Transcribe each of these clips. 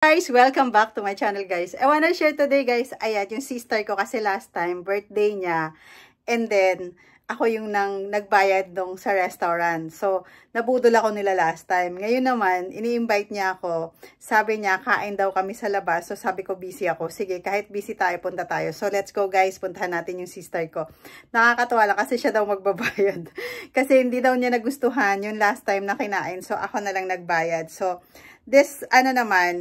Guys, welcome back to my channel guys. I wanna share today guys, ayan, yung sister ko kasi last time, birthday niya. And then, ako yung nagbayad nung sa restaurant. So, nabudol ako nila last time. Ngayon naman, ini-invite niya ako. Sabi niya, kain daw kami sa labas. So, sabi ko, busy ako. Sige, kahit busy tayo, punta tayo. So, let's go guys, puntahan natin yung sister ko. Nakakatawa lang kasi siya daw magbabayad. Kasi hindi daw niya nagustuhan yung last time na kinain. So, ako na lang nagbayad. So, this,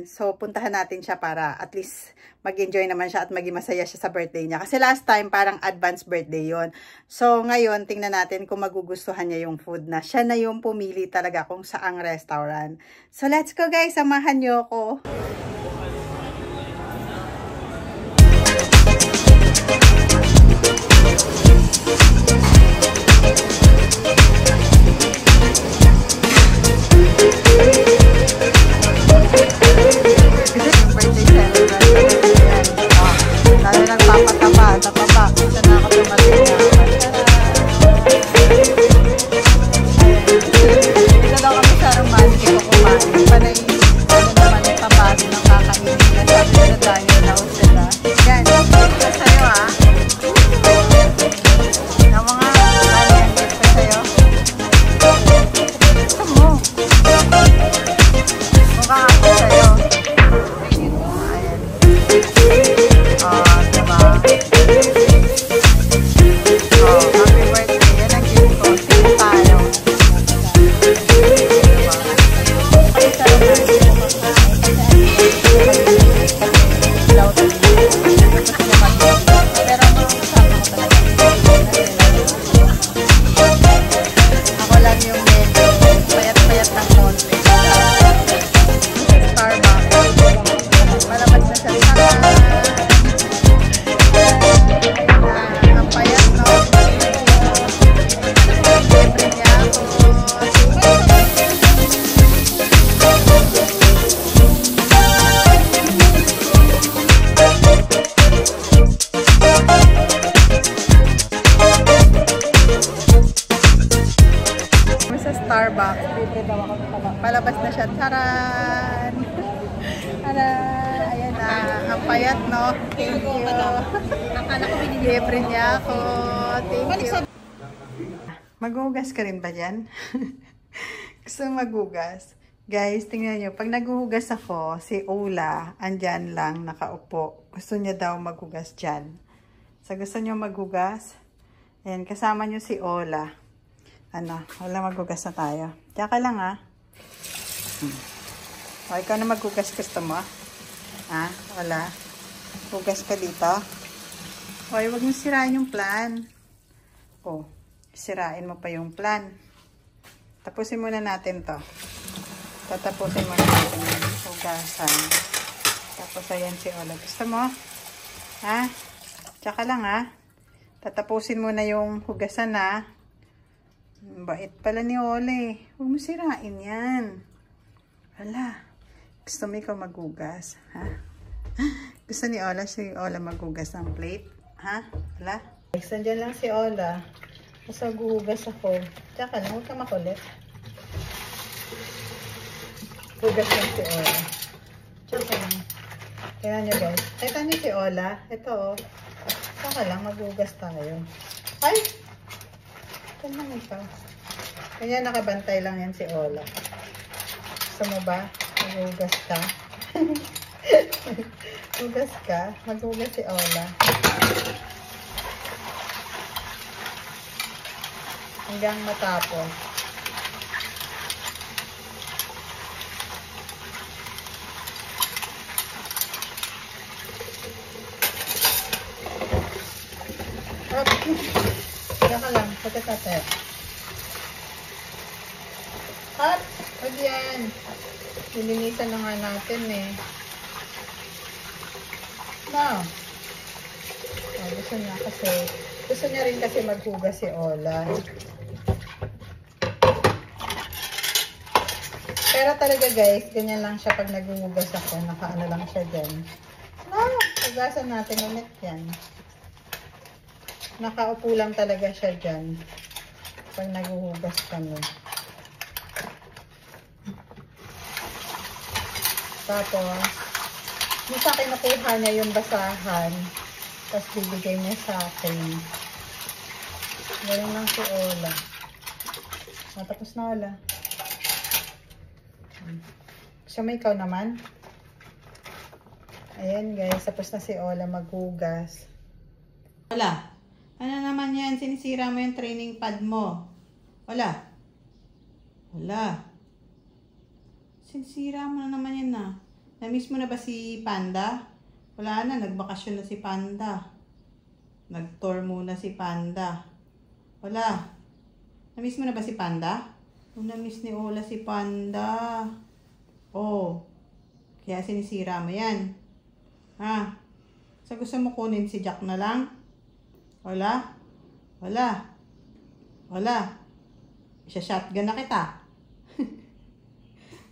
so puntahan natin siya para at least mag-enjoy naman siya at maging masaya siya sa birthday niya. Kasi last time, parang advance birthday yon. So, ngayon, tingnan natin kung magugustuhan niya yung food na siya na yung pumili talaga kung saang restaurant. So, let's go guys, samahan niyo ako. Starbucks. Palabas na siya. Taran! Ayan na. Ang payat, no? Thank you. Libre niya ako. Thank you. Maghuhugas ka rin ba dyan? Gusto maghugas? Guys, tingnan nyo. Pag naghuhugas ako, si Ola, andyan lang, nakaupo. Gusto niya daw maghugas dyan. So, gusto niyo maghugas? Ayan, kasama niyo si Ola. Wala maghugas na tayo. Tsaka lang O, ikaw na maghugas, gusto mo? Wala. Hugas ka dito. Hoy, wag mo sirain yung plan. Sirain mo pa yung plan. Tapusin muna natin to. Tatapusin muna natin yung hugasan. Tapos ayan si Ola. Gusto mo? Tsaka lang Tatapusin muna yung hugasan Bait pala ni Ola Huwag mo sirain yan. Wala. Gusto mo ikaw maghugas? Gusto ni Ola, si Ola maghugas ng plate? Wala? Nandiyan lang si Ola. Kasi maghuhugas ako. Tsaka lang, huwag ka makulit. Hugas lang si Ola. Tsaka lang. Tingnan nyo guys. Ito niyo si Ola. Ito Tsaka lang, maghugas tayo. Ay! Ito lang ito. Kanya nakabantay lang yan si Ola. Gusto mo ba? Maghugas ka? Hugas ka? Maghugas si Ola. Hanggang matapos. Saka lang, pagkatapos. At, wag yan. Nilinisan na nga natin gusto niya rin kasi maghugas si Ola. Pero talaga guys, ganyan lang siya pag naghuhugas ako. Nakaano lang siya dyan. Hugasan natin ulit yan. Nakaupo lang talaga siya dyan pag naghuhugas kami. Tapos, Yung sa akin nakuha niya yung basahan. Tapos bibigay niya sa akin. Ganun lang si Ola. Tapos na Ola. So may ikaw naman. Ayan guys, tapos na si Ola maghugas. Ola, ano naman yan? Sinisira mo yung training pad mo. Ola. Ola. Sinisira mo na naman yan na. Na-miss mo na ba si Panda? Wala na, nagbakasyon na si Panda. Nag-tour muna si Panda. Wala. Na-miss mo na ba si Panda? Oh, na-miss ni Ola si Panda. Oh. Kaya sinisira mo yan. Ha? So gusto mo kunin si Jack na lang? Wala? Wala. Wala. Isa-shotgun na kita.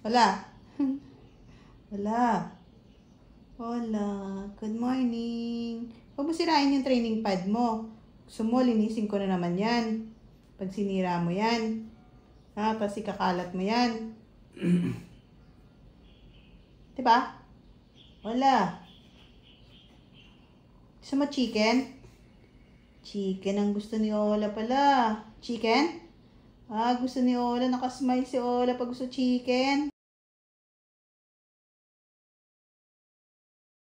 Wala. Wala. Hola. Good morning. Huwag mo sirain yung training pad mo. Gusto mo, linisin ko na naman yan. Pag sinira mo yan. Ha? Tapos ikakalat mo yan. Diba? Wala. Gusto mo chicken? Chicken ang gusto ni Ola pala. Chicken? Ah, gusto ni Ola. Nakasmile si Ola pag gusto chicken.